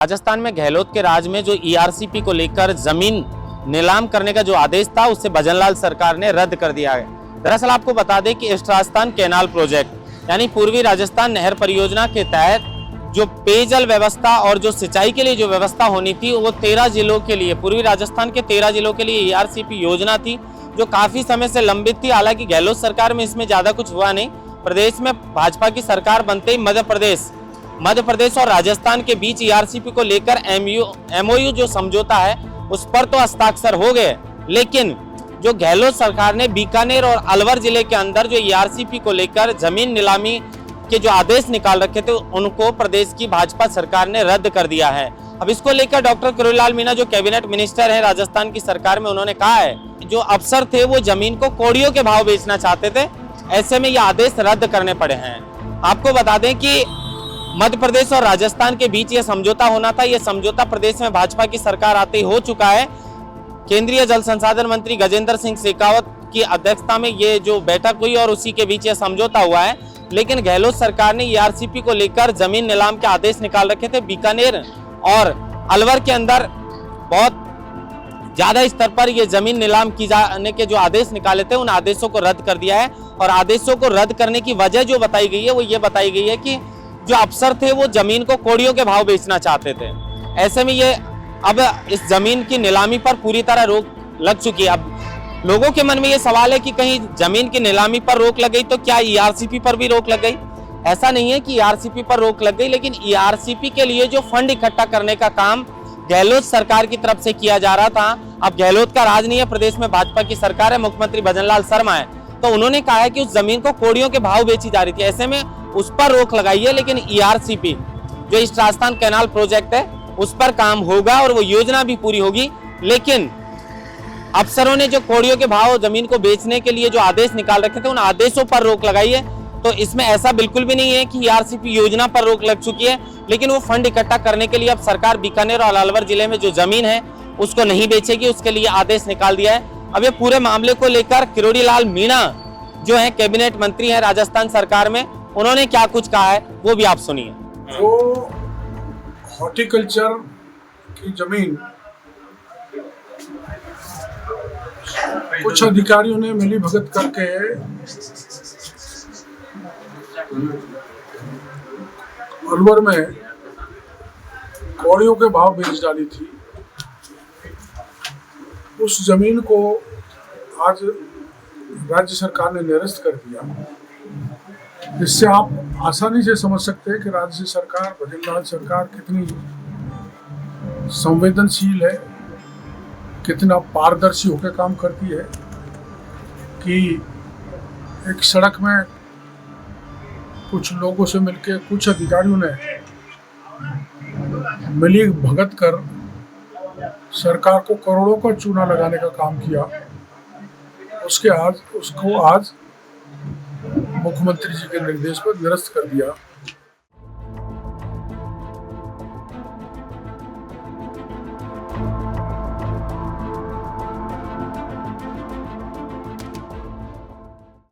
राजस्थान में गहलोत के राज में जो ईआरसीपी को लेकर जमीन नीलाम करने का जो आदेश था उसे भजनलाल सरकार ने रद्द कर दिया है। दरअसल आपको बता दें कि ईस्ट राजस्थान कैनाल प्रोजेक्ट यानी पूर्वी राजस्थान नहर परियोजना के तहत जो पेयजल व्यवस्था और जो सिंचाई के लिए जो व्यवस्था होनी थी वो 13 जिलों के लिए, पूर्वी राजस्थान के 13 जिलों के लिए ईआरसीपी योजना थी जो काफी समय से लंबित थी। हालांकि गहलोत सरकार में इसमें ज्यादा कुछ हुआ नहीं। प्रदेश में भाजपा की सरकार बनते ही मध्य प्रदेश और राजस्थान के बीच ईआरसीपी को लेकर एमओयू जो समझौता है उस पर तो हस्ताक्षर हो गए, लेकिन जो गहलोत सरकार ने बीकानेर और अलवर जिले के अंदर जो ईआरसीपी को लेकर जमीन नीलामी के जो आदेश निकाल रखे थे उनको प्रदेश की भाजपा सरकार ने रद्द कर दिया है। अब इसको लेकर डॉक्टर किरोड़ीलाल मीणा जो कैबिनेट मिनिस्टर है राजस्थान की सरकार में, उन्होंने कहा है जो अफसर थे वो जमीन को कौड़ियों के भाव बेचना चाहते थे, ऐसे में ये आदेश रद्द करने पड़े हैं। आपको बता दें कि मध्य प्रदेश और राजस्थान के बीच ये समझौता होना था। ये समझौता प्रदेश में भाजपा की सरकार आते ही हो चुका है। केंद्रीय जल संसाधन मंत्री गजेंद्र सिंह शेखावत की अध्यक्षता में ये जो बैठक हुई और उसी के बीच ये समझौता हुआ है, लेकिन गहलोत सरकार ने ईआरसीपी को लेकर जमीन नीलाम के आदेश निकाल रखे थे। बीकानेर और अलवर के अंदर बहुत ज्यादा स्तर पर ये जमीन नीलाम की जाने के जो आदेश निकाले थे उन आदेशों को रद्द कर दिया है। और आदेशों को रद्द करने की वजह जो बताई गई है वो ये बताई गई है कि जो अफसर थे वो जमीन को कौड़ियों के भाव बेचना चाहते थे। ऐसे में ये अब इस जमीन की नीलामी पर पूरी तरह रोक लग चुकी है। अब लोगों के मन में ये सवाल है कि कहीं जमीन की नीलामी पर रोक लग गई तो क्या ईआरसीपी पर भी रोक लग गई? ऐसा नहीं है कि ईआरसीपी पर रोक लग गई, लेकिन ईआरसीपी के लिए जो फंड इकट्ठा करने का काम गहलोत सरकार की तरफ से किया जा रहा था, अब गहलोत का राज नहीं है, प्रदेश में भाजपा की सरकार है, मुख्यमंत्री भजनलाल शर्मा है, तो उन्होंने कहा है कि उस जमीन को कौड़ियों के भाव बेची जा रही थी। ऐसे में उस पर रोक लगाई है, लेकिन ईआरसीपी जो ईस्ट राजस्थान कैनाल प्रोजेक्ट है उस पर काम होगा और वो योजना भी पूरी होगी। लेकिन अफसरों ने जो कौड़ियों के भाव जमीन को बेचने के लिए जो आदेश निकाल रखे थे उन आदेशों पर रोक लगाई है। तो इसमें ऐसा बिल्कुल भी नहीं है कि ईआरसीपी योजना पर रोक लग चुकी है, लेकिन वो फंड इकट्ठा करने के लिए अब सरकार बीकानेर और अलवर जिले में जो जमीन है उसको नहीं बेचेगी, उसके लिए आदेश निकाल दिया है। अब ये पूरे मामले को लेकर किरोड़ीलाल मीणा जो है कैबिनेट मंत्री है राजस्थान सरकार में, उन्होंने क्या कुछ कहा है वो भी आप सुनिए। जो हॉर्टिकल्चर की जमीन कुछ अधिकारियों ने मिली भगत करके अलवर में कौड़ियों के भाव बेच डाली थी, उस जमीन को आज राज्य सरकार ने निरस्त कर दिया। इससे आप आसानी से समझ सकते हैं कि राज्य सरकार, भजनलाल सरकार कितनी संवेदनशील है, कितना पारदर्शी होकर काम करती है कि एक सड़क में कुछ लोगों से मिलकर कुछ अधिकारियों ने मिली भगत कर सरकार को करोड़ों का चूना लगाने का काम किया। उसको आज मुख्यमंत्री जी के निर्देश पर निरस्त कर दिया।